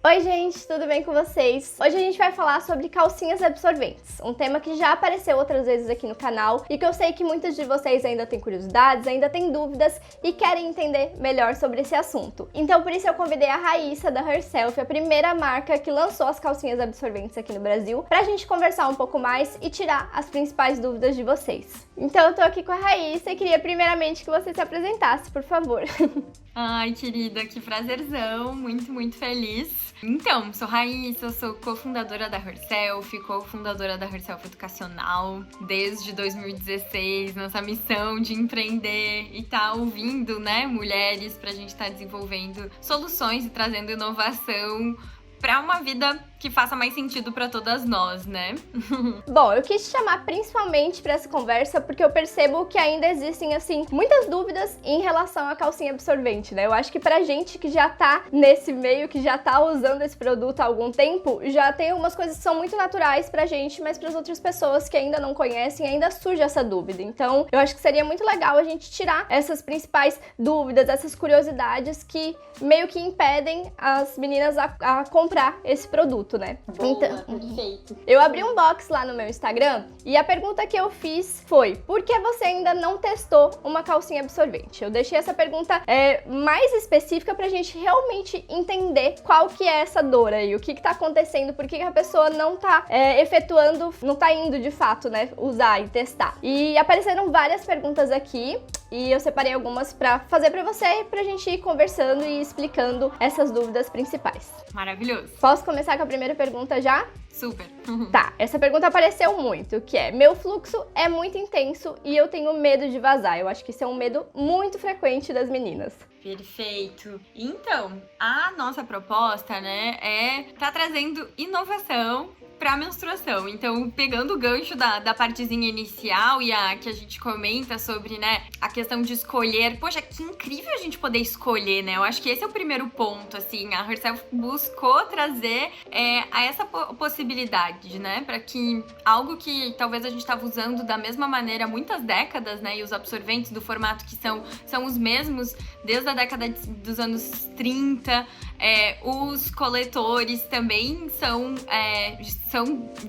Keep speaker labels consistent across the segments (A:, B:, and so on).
A: Oi gente, tudo bem com vocês? Hoje a gente vai falar sobre calcinhas absorventes, um tema que já apareceu outras vezes aqui no canal e que eu sei que muitos de vocês ainda têm curiosidades, ainda têm dúvidas e querem entender melhor sobre esse assunto. Então por isso eu convidei a Raíssa da Herself, a primeira marca que lançou as calcinhas absorventes aqui no Brasil, pra gente conversar um pouco mais e tirar as principais dúvidas de vocês. Então eu tô aqui com a Raíssa e queria primeiramente que você se apresentasse, por favor.
B: Ai, querida, que prazerzão, muito feliz. Então, sou Raíssa, sou cofundadora da Herself, cofundadora da Herself Educacional, desde 2016, nessa missão de empreender e tá ouvindo, né, mulheres pra gente estar desenvolvendo soluções e trazendo inovação pra uma vida que faça mais sentido pra todas nós, né?
A: Bom, eu quis te chamar principalmente pra essa conversa porque eu percebo que ainda existem, assim, muitas dúvidas em relação à calcinha absorvente, né? Eu acho que pra gente que já tá nesse meio, que já tá usando esse produto há algum tempo, já tem algumas coisas que são muito naturais pra gente, mas pras outras pessoas que ainda não conhecem, ainda surge essa dúvida. Então, eu acho que seria muito legal a gente tirar essas principais dúvidas, essas curiosidades que meio que impedem as meninas a comprar esse produto, né?
B: Boa,
A: Então,
B: perfeito.
A: eu abri um box lá no meu Instagram e a pergunta que eu fiz foi: por que você ainda não testou uma calcinha absorvente? Eu deixei essa pergunta mais específica pra gente realmente entender qual que é essa dor aí, o que tá acontecendo, por que a pessoa não tá efetuando, não tá indo de fato, né, usar e testar. E apareceram várias perguntas aqui e eu separei algumas pra fazer pra você, pra gente ir conversando e explicando essas dúvidas principais.
B: Maravilhoso.
A: Posso começar com a primeira pergunta já?
B: Super.
A: Tá, essa pergunta apareceu muito, que é: meu fluxo é muito intenso e eu tenho medo de vazar. Eu acho que isso é um medo muito frequente das meninas.
B: Perfeito. Então, a nossa proposta, né, tá trazendo inovação pra menstruação. Então, pegando o gancho da partezinha inicial e a que a gente comenta sobre, né, a questão de escolher. Poxa, que incrível a gente poder escolher, né? Eu acho que esse é o primeiro ponto, assim. A Herself buscou trazer a essa possibilidade, né? Pra que algo que talvez a gente tava usando da mesma maneira há muitas décadas, né? E os absorventes do formato que são os mesmos desde a década dos anos 30. Os coletores também são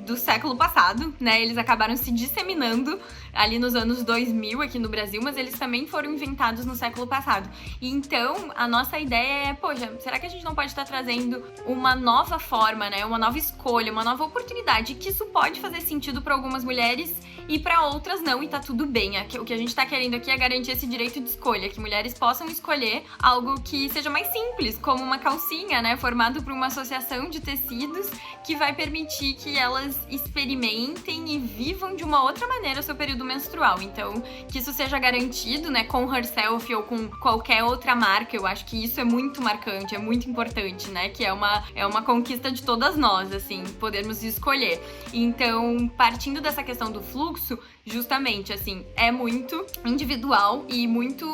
B: do século passado, né? Eles acabaram se disseminando ali nos anos 2000 aqui no Brasil, mas eles também foram inventados no século passado. E então, a nossa ideia é, poxa, será que a gente não pode estar trazendo uma nova forma, né? Uma nova escolha, uma nova oportunidade, que isso pode fazer sentido para algumas mulheres e para outras não, e tá tudo bem. O que a gente tá querendo aqui é garantir esse direito de escolha, que mulheres possam escolher algo que seja mais simples, como uma calcinha, né? Formado por uma associação de tecidos que vai permitir que elas experimentem e vivam de uma outra maneira o seu período menstrual. Então, que isso seja garantido, né, com Herself ou com qualquer outra marca. Eu acho que isso é muito marcante, é muito importante, né, que é uma conquista de todas nós, assim, podermos escolher. Então, partindo dessa questão do fluxo, justamente, assim, é muito individual e muito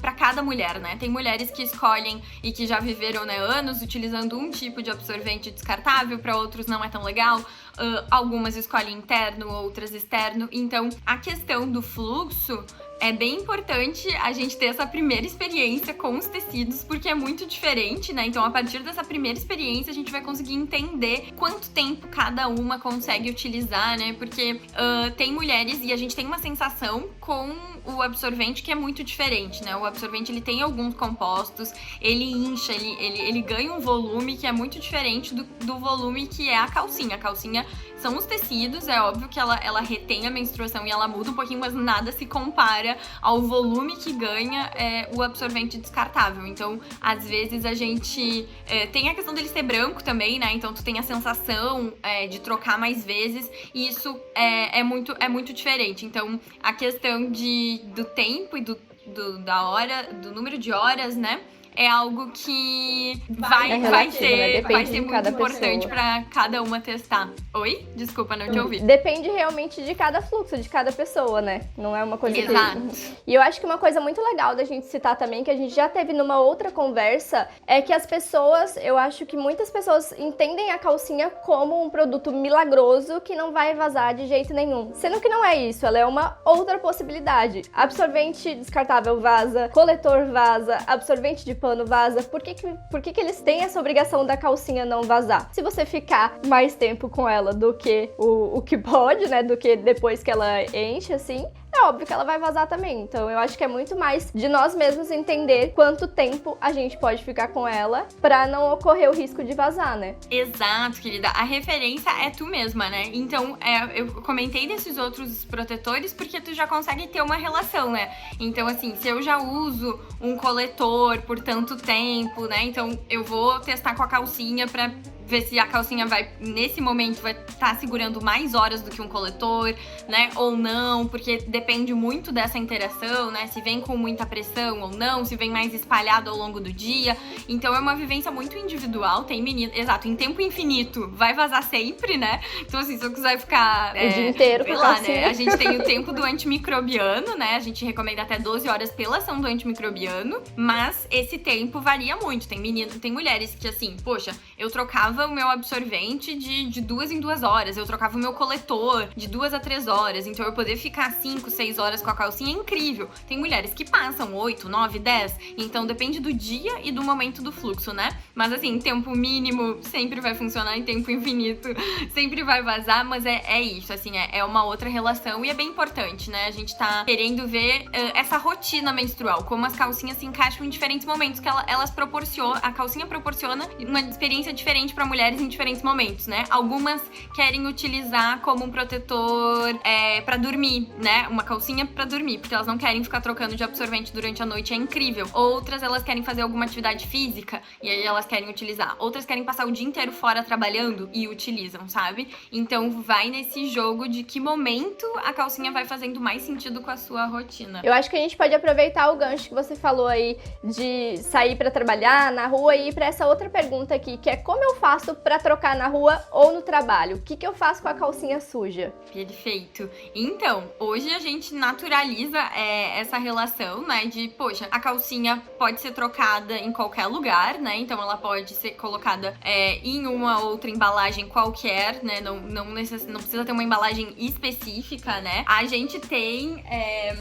B: pra cada mulher, né? Tem mulheres que escolhem e que já viveram, né, anos utilizando um tipo de absorvente descartável, pra outros não é tão legal. Algumas escolhem interno, outras externo. Então, a questão do fluxo é bem importante a gente ter essa primeira experiência com os tecidos, porque é muito diferente, né? Então, a partir dessa primeira experiência, a gente vai conseguir entender quanto tempo cada uma consegue utilizar, né? Porque tem mulheres, e a gente tem uma sensação com o absorvente que é muito diferente, né? O absorvente, ele tem alguns compostos, ele incha, ele ganha um volume que é muito diferente do volume que é a calcinha. A calcinha são os tecidos, é óbvio que ela retém a menstruação e ela muda um pouquinho, mas nada se compara ao volume que ganha o absorvente descartável. Então, às vezes a gente tem a questão dele ser branco também, né? Então, tu tem a sensação de trocar mais vezes e isso é muito diferente. Então, a questão do tempo e da hora, do número de horas, né? É algo que vai ser muito importante para cada uma testar. Oi? Desculpa, não te ouvi.
A: Depende realmente de cada fluxo, de cada pessoa, né? Não é uma coisa
B: Exato.
A: E eu acho que uma coisa muito legal da gente citar também, que a gente já teve numa outra conversa, é que as pessoas, eu acho que muitas pessoas entendem a calcinha como um produto milagroso que não vai vazar de jeito nenhum. Sendo que não é isso, ela é uma outra possibilidade. Absorvente descartável vaza, coletor vaza, absorvente de pano pano vaza, por que eles têm essa obrigação da calcinha não vazar? Se você ficar mais tempo com ela do que o que pode, né, do que depois que ela enche, assim, é óbvio que ela vai vazar também. Então eu acho que é muito mais de nós mesmos entender quanto tempo a gente pode ficar com ela pra não ocorrer o risco de vazar, né?
B: Exato, querida. A referência é tu mesma, né? Então, eu comentei desses outros protetores porque tu já consegue ter uma relação, né? Então, assim, se eu já uso um coletor por tanto tempo, né? Então, eu vou testar com a calcinha pra ver se a calcinha nesse momento, vai estar segurando mais horas do que um coletor, né? Ou não, porque depende muito dessa interação, né? Se vem com muita pressão ou não, se vem mais espalhado ao longo do dia. Então é uma vivência muito individual. Tem menino, exato, em tempo infinito, vai vazar sempre, né? Então, assim, se eu quiser ficar
A: o dia inteiro
B: sei
A: com
B: lá,
A: calcinha.
B: né? A gente tem o tempo do antimicrobiano, né? A gente recomenda até 12 horas pela ação do antimicrobiano, mas esse tempo varia muito. Tem mulheres que, assim, poxa, eu trocava o meu absorvente de 2 em 2 horas, eu trocava o meu coletor de 2 a 3 horas, então eu poder ficar 5, 6 horas com a calcinha é incrível. Tem mulheres que passam 8, 9, 10, então depende do dia e do momento do fluxo, né? Mas assim, tempo mínimo sempre vai funcionar, em tempo infinito sempre vai vazar, mas é isso, assim, é uma outra relação e é bem importante, né? A gente tá querendo ver essa rotina menstrual, como as calcinhas se encaixam em diferentes momentos, que elas proporcionam, a calcinha proporciona uma experiência diferente pra mulheres em diferentes momentos, né? Algumas querem utilizar como um protetor pra dormir, né? Uma calcinha pra dormir, porque elas não querem ficar trocando de absorvente durante a noite, é incrível. Outras, elas querem fazer alguma atividade física e aí elas querem utilizar. Outras querem passar o dia inteiro fora trabalhando e utilizam, sabe? Então vai nesse jogo de que momento a calcinha vai fazendo mais sentido com a sua rotina.
A: Eu acho que a gente pode aproveitar o gancho que você falou aí de sair pra trabalhar na rua e ir pra essa outra pergunta aqui, que é como eu faço pra trocar na rua ou no trabalho? O que eu faço com a calcinha suja?
B: Perfeito. Então, hoje a gente naturaliza essa relação, né, de, poxa, a calcinha pode ser trocada em qualquer lugar, né, então ela pode ser colocada em uma outra embalagem qualquer, né, não precisa ter uma embalagem específica, né. A gente tem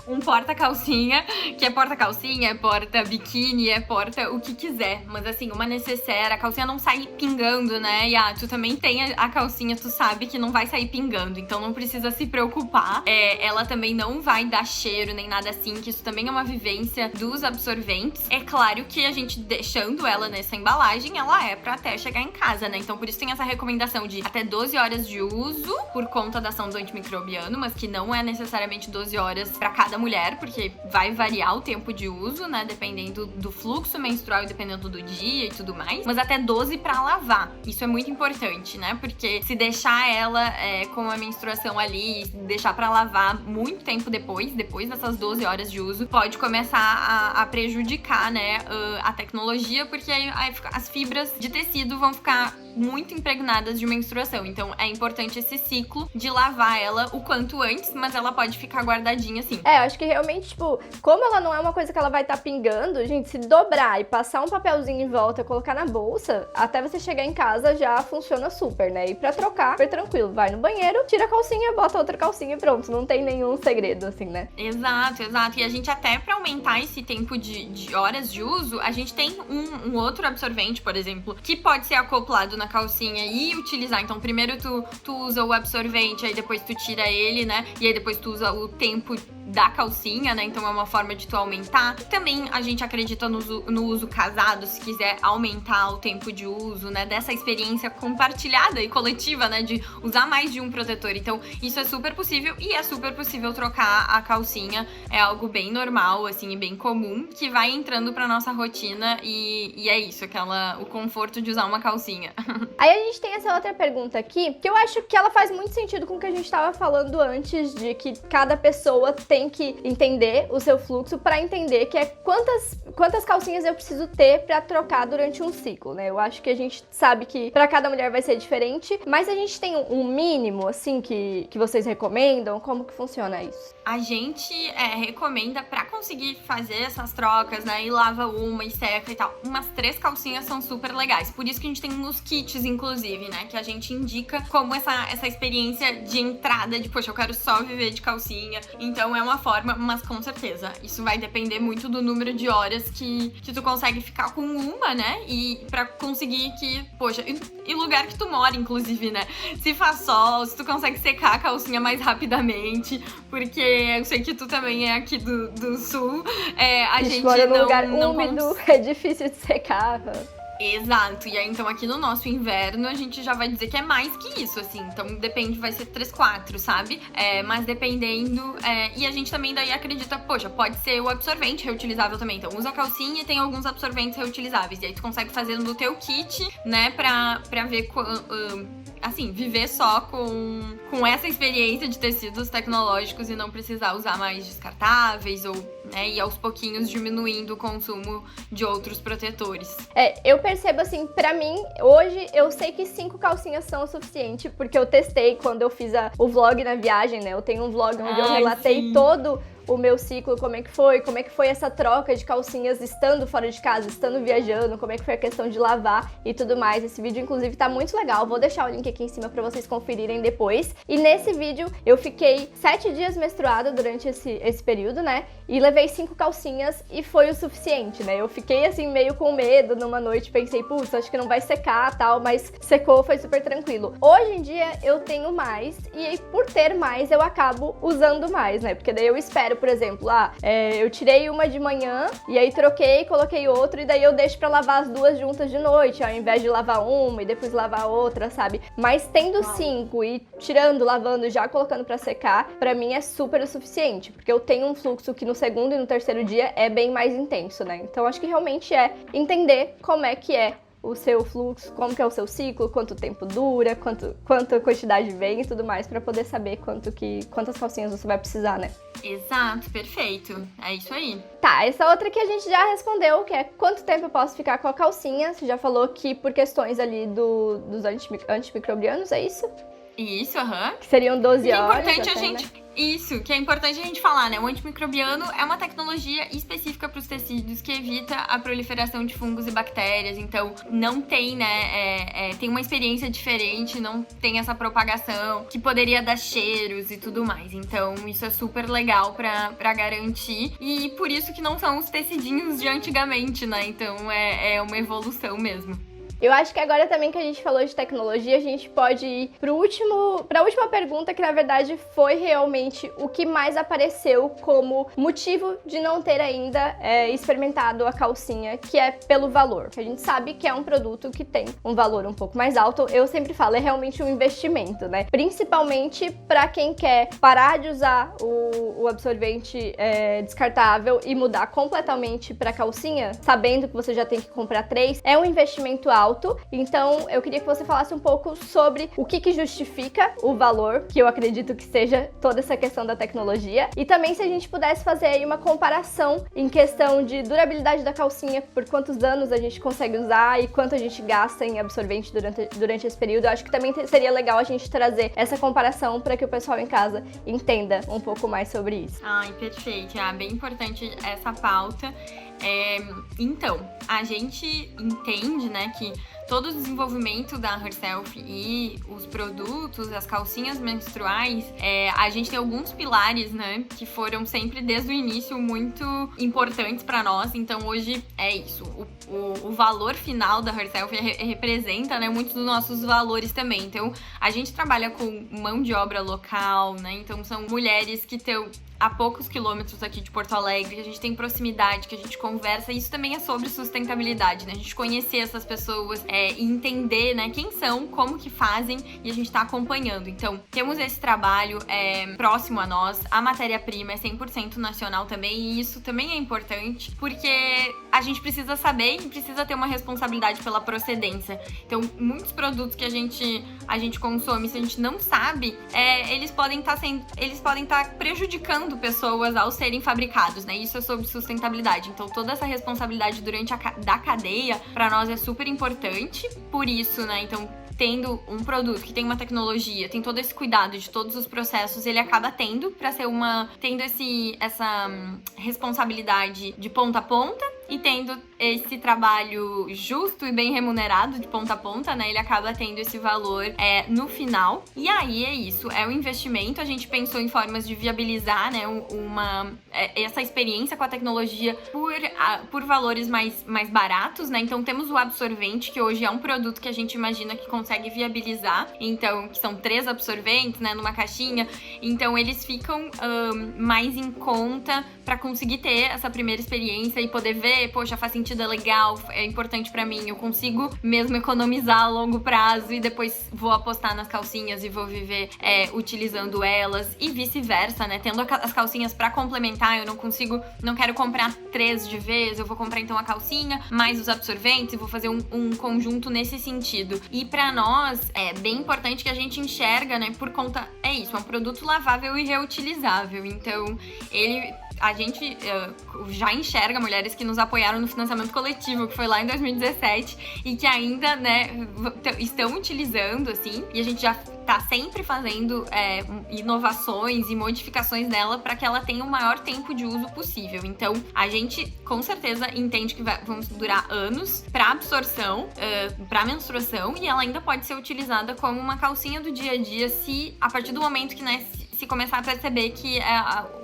B: um porta-calcinha, que é porta-calcinha, é porta-biquíni, é porta o que quiser, mas assim, uma necessaire, a calcinha não sai pingando, né, e tu também tem a calcinha, tu sabe que não vai sair pingando, então não precisa se preocupar. Ela também não vai dar cheiro nem nada assim, que isso também é uma vivência dos absorventes. É claro que a gente deixando ela nessa embalagem, ela é pra até chegar em casa, né? Então por isso tem essa recomendação de até 12 horas de uso por conta da ação do antimicrobiano, mas que não é necessariamente 12 horas pra cada mulher, porque vai variar o tempo de uso, né? Dependendo do fluxo menstrual e dependendo do dia e tudo mais. Mas até 12 pra lavar. Isso é muito importante, né? Porque se deixar ela com a menstruação ali, deixar pra lavar muito tempo depois dessas 12 horas de uso, pode começar a prejudicar, né, a tecnologia, porque aí as fibras de tecido vão ficar muito impregnadas de menstruação. Então é importante esse ciclo de lavar ela o quanto antes, mas ela pode ficar guardadinha assim.
A: Eu acho que realmente, tipo, como ela não é uma coisa que ela vai estar pingando, gente, se dobrar e passar um papelzinho em volta e colocar na bolsa, até você chegar em casa já funciona super, né? E pra trocar, super tranquilo. Vai no banheiro, tira a calcinha, bota outra calcinha e pronto. Não tem nenhum segredo, assim, né?
B: Exato. E a gente até pra aumentar esse tempo de horas de uso, a gente tem um outro absorvente, por exemplo, que pode ser acoplado na calcinha e utilizar. Então, primeiro tu usa o absorvente, aí depois tu tira ele, né? E aí depois tu usa o tempo da calcinha, né? Então é uma forma de tu aumentar. Também a gente acredita no uso casado, se quiser aumentar o tempo de uso, né? Dessa experiência compartilhada e coletiva, né? De usar mais de um protetor. Então isso é super possível e é super possível trocar a calcinha. É algo bem normal, assim, e bem comum, que vai entrando pra nossa rotina e é isso, o conforto de usar uma calcinha.
A: Aí a gente tem essa outra pergunta aqui, que eu acho que ela faz muito sentido com o que a gente tava falando antes, de que cada pessoa tem que entender o seu fluxo pra entender que quantas calcinhas eu preciso ter pra trocar durante um ciclo, né? Eu acho que a gente sabe que pra cada mulher vai ser diferente, mas a gente tem um mínimo, assim, que vocês recomendam? Como que funciona isso?
B: A gente recomenda pra conseguir fazer essas trocas, né? E lava uma e seca e tal. Umas 3 calcinhas são super legais. Por isso que a gente tem uns kits, inclusive, né? Que a gente indica como essa experiência de entrada de, poxa, eu quero só viver de calcinha. Então é uma forma, mas com certeza, isso vai depender muito do número de horas que tu consegue ficar com uma, né? E pra conseguir que, poxa, e lugar que tu mora, inclusive, né? Se faz sol, se tu consegue secar a calcinha mais rapidamente, porque eu sei que tu também é aqui do sul, a gente
A: mora num
B: não,
A: lugar
B: não
A: úmido, é difícil de secar.
B: Exato, e aí então aqui no nosso inverno a gente já vai dizer que é mais que isso, assim, então depende, vai ser 3, 4, sabe? Mas dependendo, e a gente também daí acredita, poxa, pode ser o absorvente reutilizável também, então usa a calcinha e tem alguns absorventes reutilizáveis, e aí tu consegue fazer no teu kit, né, pra ver, assim, viver só com essa experiência de tecidos tecnológicos e não precisar usar mais descartáveis ou, né, e aos pouquinhos diminuindo o consumo de outros protetores.
A: Eu percebo assim, pra mim, hoje eu sei que 5 calcinhas são o suficiente, porque eu testei quando eu fiz o vlog na viagem, né? Eu tenho um vlog onde eu relatei todo o meu ciclo, como é que foi essa troca de calcinhas estando fora de casa, estando viajando, como é que foi a questão de lavar e tudo mais. Esse vídeo, inclusive, tá muito legal. Vou deixar o link aqui em cima pra vocês conferirem depois. E nesse vídeo, eu fiquei 7 dias menstruada durante esse período, né? E levei 5 calcinhas e foi o suficiente, né? Eu fiquei, assim, meio com medo numa noite. Pensei, putz, acho que não vai secar, tal, mas secou, foi super tranquilo. Hoje em dia, eu tenho mais e aí, por ter mais, eu acabo usando mais, né? Porque daí eu espero, por exemplo, eu tirei uma de manhã e aí troquei, coloquei outra e daí eu deixo pra lavar as duas juntas de noite, ao invés de lavar uma e depois lavar outra, sabe? Mas tendo 5 e tirando, lavando, já colocando pra secar, pra mim é super o suficiente, porque eu tenho um fluxo que no segundo e no terceiro dia é bem mais intenso, né? Então acho que realmente é entender como é que é o seu fluxo, como que é o seu ciclo, quanto tempo dura, quanta quantidade vem e tudo mais, pra poder saber quantas calcinhas você vai precisar, né?
B: Exato, perfeito. É isso aí.
A: Tá, essa outra que a gente já respondeu, que é quanto tempo eu posso ficar com a calcinha. Você já falou que por questões ali dos antimicrobianos, é isso?
B: Isso, aham.
A: Que seriam 12 horas.
B: É importante
A: até,
B: a gente...
A: né?
B: Isso, que é importante a gente falar, né? O antimicrobiano é uma tecnologia específica para os tecidos que evita a proliferação de fungos e bactérias. Então, não tem, né? Tem uma experiência diferente, não tem essa propagação que poderia dar cheiros e tudo mais. Então, isso é super legal para garantir. E por isso que não são os tecidinhos de antigamente, né? Então, é uma evolução mesmo.
A: Eu acho que agora também que a gente falou de tecnologia, a gente pode ir pra última pergunta, que na verdade foi realmente o que mais apareceu como motivo de não ter ainda experimentado a calcinha, que é pelo valor. A gente sabe que é um produto que tem um valor um pouco mais alto. Eu sempre falo, é realmente um investimento, né? Principalmente pra quem quer parar de usar o absorvente descartável e mudar completamente pra calcinha, sabendo que você já tem que comprar 3, é um investimento alto. Então, eu queria que você falasse um pouco sobre o que justifica o valor, que eu acredito que seja toda essa questão da tecnologia, e também se a gente pudesse fazer aí uma comparação em questão de durabilidade da calcinha, por quantos anos a gente consegue usar e quanto a gente gasta em absorvente durante esse período. Eu acho que também seria legal a gente trazer essa comparação para que o pessoal em casa entenda um pouco mais sobre isso.
B: Ai, perfeito. Bem importante essa pauta. Então, a gente entende, né, que todo o desenvolvimento da Herself e os produtos, as calcinhas menstruais, a gente tem alguns pilares, né, que foram sempre desde o início muito importantes para nós. Então, hoje é isso. O valor final da Herself representa, né, muitos dos nossos valores também. Então, a gente trabalha com mão de obra local, né, então são mulheres que estão a poucos quilômetros aqui de Porto Alegre, que a gente tem proximidade, que a gente conversa, e isso também é sobre sustentabilidade, né? A gente conhecer essas pessoas e entender, né, quem são, como que fazem, e a gente tá acompanhando. Então, temos esse trabalho próximo a nós, a matéria-prima é 100% nacional também, e isso também é importante, porque a gente precisa saber e precisa ter uma responsabilidade pela procedência. Então, muitos produtos que a gente consome, se a gente não sabe, eles podem estar prejudicando pessoas ao serem fabricados, né? Isso é sobre sustentabilidade. Então, toda essa responsabilidade durante da cadeia, para nós é super importante. Por isso, né? Então, tendo um produto que tem uma tecnologia, tem todo esse cuidado de todos os processos, ele acaba tendo essa responsabilidade de ponta a ponta. e tendo esse trabalho justo e bem remunerado de ponta a ponta, né? Ele acaba tendo esse valor no final. E aí é isso, é um investimento. A gente pensou em formas de viabilizar, né, essa experiência com a tecnologia por valores mais baratos, né? Então temos o absorvente, que hoje é um produto que a gente imagina que consegue viabilizar. Então, que são 3 absorventes, né, numa caixinha. Então eles ficam mais em conta para conseguir ter essa primeira experiência e poder ver, poxa, faz sentido, é legal, é importante pra mim, eu consigo mesmo economizar a longo prazo e depois vou apostar nas calcinhas e vou viver utilizando elas e vice-versa, né? Tendo as calcinhas pra complementar, eu não quero comprar 3 de vez, eu vou comprar então a calcinha mais os absorventes e vou fazer um conjunto nesse sentido. E pra nós é bem importante que a gente enxerga, né, por conta, é isso, é um produto lavável e reutilizável, então a gente já enxerga mulheres que nos apoiaram no financiamento coletivo, que foi lá em 2017, e que ainda, né, estão utilizando, assim, e a gente já tá sempre fazendo inovações e modificações nela para que ela tenha o maior tempo de uso possível. Então, a gente com certeza entende que vão durar anos para absorção, para menstruação, e ela ainda pode ser utilizada como uma calcinha do dia a dia se a partir do momento que, né, se começar a perceber que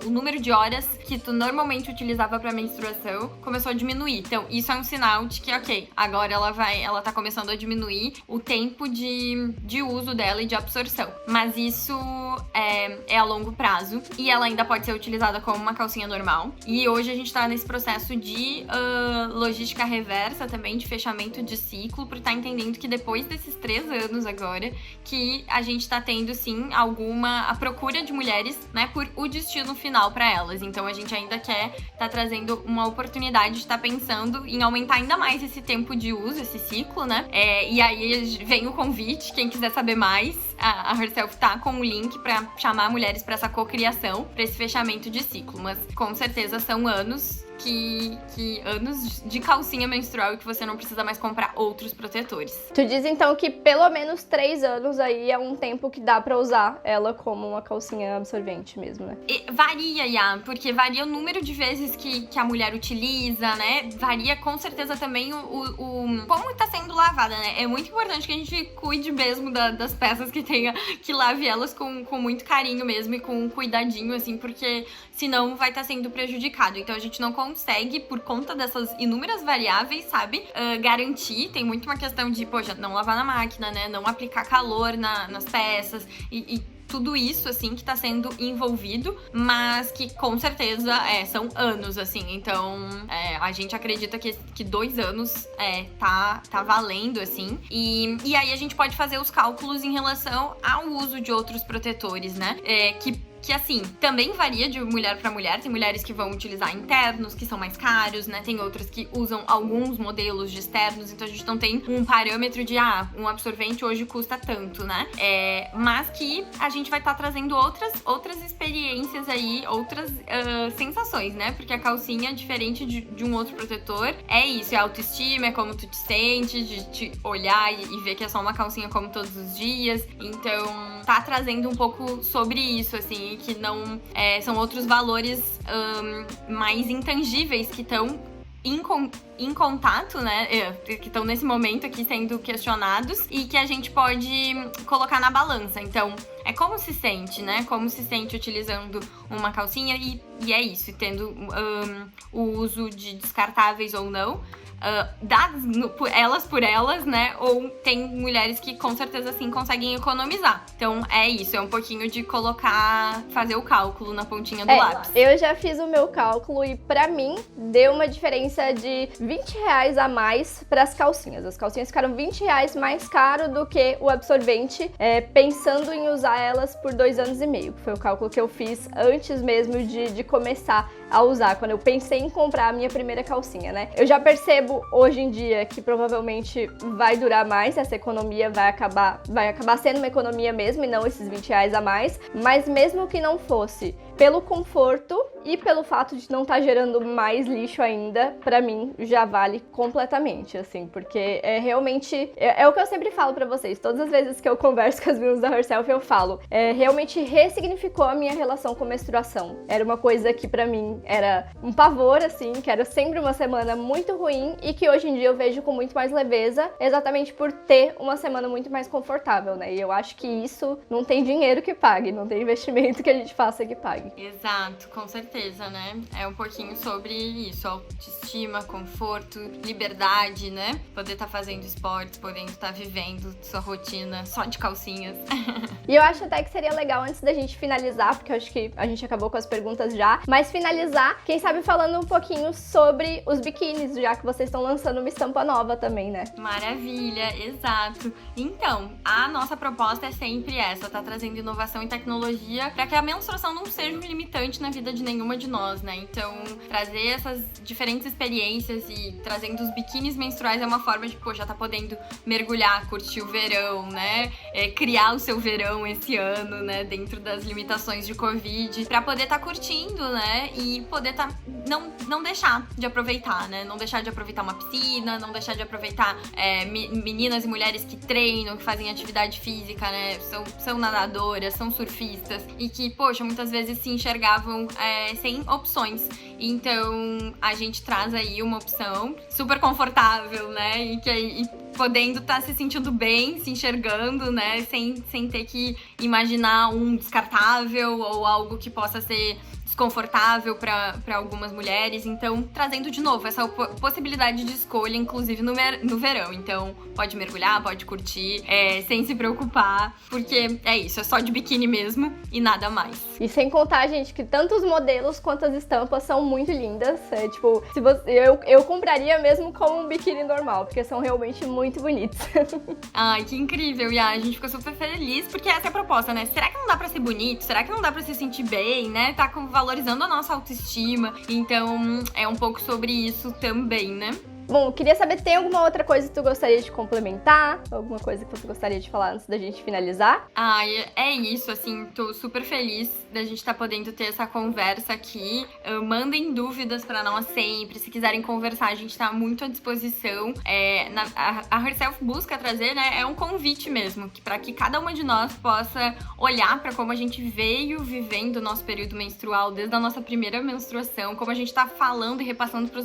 B: o número de horas que tu normalmente utilizava pra menstruação começou a diminuir. Então, isso é um sinal de que, ok, agora ela tá começando a diminuir o tempo de uso dela e de absorção. Mas isso é a longo prazo e ela ainda pode ser utilizada como uma calcinha normal. E hoje a gente tá nesse processo de logística reversa também, de fechamento de ciclo, por estar entendendo que depois desses 3 anos agora, que a gente tá tendo, sim, a procura de mulheres, né, por o destino final para elas. Então a gente ainda quer trazendo uma oportunidade de estar pensando em aumentar ainda mais esse tempo de uso, esse ciclo, né? E aí vem o convite, quem quiser saber mais, a Herself tá com um link para chamar mulheres para essa cocriação, para esse fechamento de ciclo. Mas com certeza são anos anos de calcinha menstrual e que você não precisa mais comprar outros protetores.
A: Tu diz então que pelo menos 3 anos aí é um tempo que dá pra usar ela como uma calcinha absorvente mesmo, né?
B: Varia, porque varia o número de vezes que a mulher utiliza, né? Varia com certeza também como tá sendo lavada, né? É muito importante que a gente cuide mesmo das peças que lave elas com muito carinho mesmo e com cuidadinho, assim, porque senão vai estar sendo prejudicado. Então a gente não consegue, por conta dessas inúmeras variáveis, sabe, garantir. Tem muito uma questão de, poxa, não lavar na máquina, né, não aplicar calor nas peças e tudo isso, assim, que tá sendo envolvido, mas que com certeza são anos, assim. Então, a gente acredita que 2 anos tá valendo, assim. E aí a gente pode fazer os cálculos em relação ao uso de outros protetores, né? Que assim, também varia de mulher pra mulher. Tem mulheres que vão utilizar internos, que são mais caros, né? Tem outras que usam alguns modelos de externos, então a gente não tem um parâmetro de, um absorvente hoje custa tanto, né? Mas que a gente vai estar trazendo outras experiências aí, outras sensações, né? Porque a calcinha, diferente de um outro protetor, é isso, é autoestima, é como tu te sente, de te olhar e ver que é só uma calcinha como todos os dias. Então, tá trazendo um pouco sobre isso, assim, que não são outros valores mais intangíveis que estão em contato, né, que estão nesse momento aqui sendo questionados e que a gente pode colocar na balança. Então, é como se sente, né, como se sente utilizando uma calcinha e é isso, tendo o uso de descartáveis ou não, dadas por elas, né? Ou tem mulheres que com certeza sim conseguem economizar. Então é isso, é um pouquinho de fazer o cálculo na pontinha do lápis.
A: Eu já fiz o meu cálculo e pra mim deu uma diferença de R$20 a mais pras calcinhas. As calcinhas ficaram R$20 mais caro do que o absorvente, pensando em usar elas por 2 anos e meio. Foi o cálculo que eu fiz antes mesmo de começar a usar, quando eu pensei em comprar a minha primeira calcinha, né? Eu já percebo hoje em dia que provavelmente vai durar mais, essa economia vai acabar sendo uma economia mesmo e não esses R$20 a mais, mas mesmo que não fosse, pelo conforto e pelo fato de não estar gerando mais lixo ainda, pra mim já vale completamente, assim, porque é realmente, é o que eu sempre falo pra vocês, todas as vezes que eu converso com as meninas da Herself, eu falo, realmente ressignificou a minha relação com menstruação. Era uma coisa que pra mim era um pavor, assim, que era sempre uma semana muito ruim e que hoje em dia eu vejo com muito mais leveza, exatamente por ter uma semana muito mais confortável, né? E eu acho que isso não tem dinheiro que pague, não tem investimento que a gente faça que pague.
B: Exato, com certeza, né? É um pouquinho sobre isso, autoestima, conforto, liberdade, né? Poder estar fazendo esportes, podendo estar vivendo sua rotina só de calcinhas.
A: E eu acho até que seria legal, antes da gente finalizar, porque eu acho que a gente acabou com as perguntas já, mas finalizar, quem sabe falando um pouquinho sobre os biquínis, já que vocês estão lançando uma estampa nova também, né?
B: Maravilha, exato. Então, a nossa proposta é sempre essa, tá trazendo inovação e tecnologia para que a menstruação não seja um limitante na vida de nenhuma de nós, né? Então, trazer essas diferentes experiências e trazendo os biquínis menstruais é uma forma de, já tá podendo mergulhar, curtir o verão, né? Criar o seu verão esse ano, né? Dentro das limitações de Covid, pra poder tá curtindo, né? E poder tá não deixar de aproveitar, né? Não deixar de aproveitar uma piscina, não deixar de aproveitar meninas e mulheres que treinam, que fazem atividade física, né? São nadadoras, são surfistas e que, muitas vezes se enxergavam sem opções. Então, a gente traz aí uma opção super confortável, né? E podendo estar se sentindo bem, se enxergando, né? Sem ter que imaginar um descartável ou algo que possa ser desconfortável para algumas mulheres. Então, trazendo de novo essa possibilidade de escolha, inclusive no verão. Então, pode mergulhar, pode curtir, sem se preocupar, porque é isso, é só de biquíni mesmo e nada mais.
A: E sem contar, gente, que tanto os modelos quanto as estampas são muito lindas. Eu compraria mesmo como um biquíni normal, porque são realmente muito bonitos.
B: Ai, que incrível! E a gente ficou super feliz, porque essa é a proposta, né? Será que não dá pra ser bonito? Será que não dá pra se sentir bem, né? Tá valorizando a nossa autoestima. Então, é um pouco sobre isso também, né?
A: Bom, eu queria saber, tem alguma outra coisa que tu gostaria de complementar? Alguma coisa que você gostaria de falar antes da gente finalizar?
B: É isso, assim, tô super feliz da gente estar podendo ter essa conversa aqui. Mandem dúvidas pra nós sempre, se quiserem conversar, a gente tá muito à disposição. A Herself busca trazer, né, um convite mesmo, pra que cada uma de nós possa olhar pra como a gente veio vivendo o nosso período menstrual, desde a nossa primeira menstruação, como a gente tá falando e repassando pra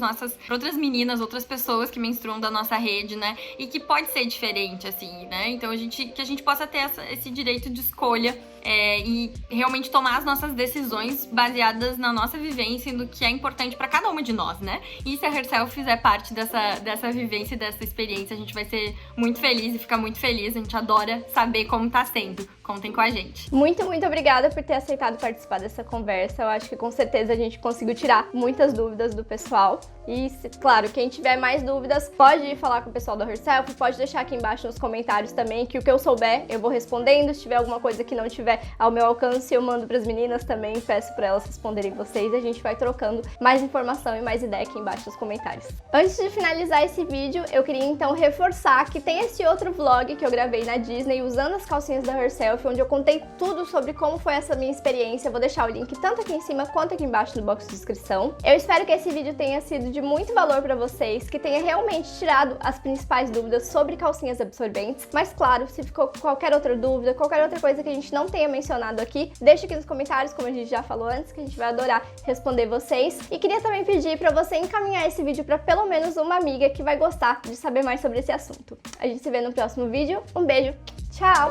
B: outras meninas, outras pessoas que menstruam da nossa rede, né? E que pode ser diferente, assim, né? Então, que a gente possa ter esse direito de escolha e realmente tomar as nossas decisões baseadas na nossa vivência e no que é importante pra cada uma de nós, né? E se a Herself fizer parte dessa vivência e dessa experiência, a gente vai ser muito feliz e ficar muito feliz. A gente adora saber como tá sendo. Contem com a gente.
A: Muito, muito obrigada por ter aceitado participar dessa conversa. Eu acho que com certeza a gente conseguiu tirar muitas dúvidas do pessoal. E, claro, quem tiver mais dúvidas, pode ir falar com o pessoal da Herself, pode deixar aqui embaixo nos comentários também, que o que eu souber, eu vou respondendo. Se tiver alguma coisa que não tiver ao meu alcance, eu mando pras meninas também, peço pra elas responderem vocês, e a gente vai trocando mais informação e mais ideia aqui embaixo nos comentários. Antes de finalizar esse vídeo, eu queria então reforçar que tem esse outro vlog que eu gravei na Disney usando as calcinhas da Herself, onde eu contei tudo sobre como foi essa minha experiência. Eu vou deixar o link tanto aqui em cima quanto aqui embaixo no box de descrição. Eu espero que esse vídeo tenha sido de muito valor pra vocês, que tenha realmente tirado as principais dúvidas sobre calcinhas absorventes. Mas claro, se ficou qualquer outra dúvida, qualquer outra coisa que a gente não tenha mencionado aqui, deixa aqui nos comentários, como a gente já falou antes, que a gente vai adorar responder vocês. E queria também pedir pra você encaminhar esse vídeo pra pelo menos uma amiga que vai gostar de saber mais sobre esse assunto. A gente se vê no próximo vídeo. Um beijo, tchau!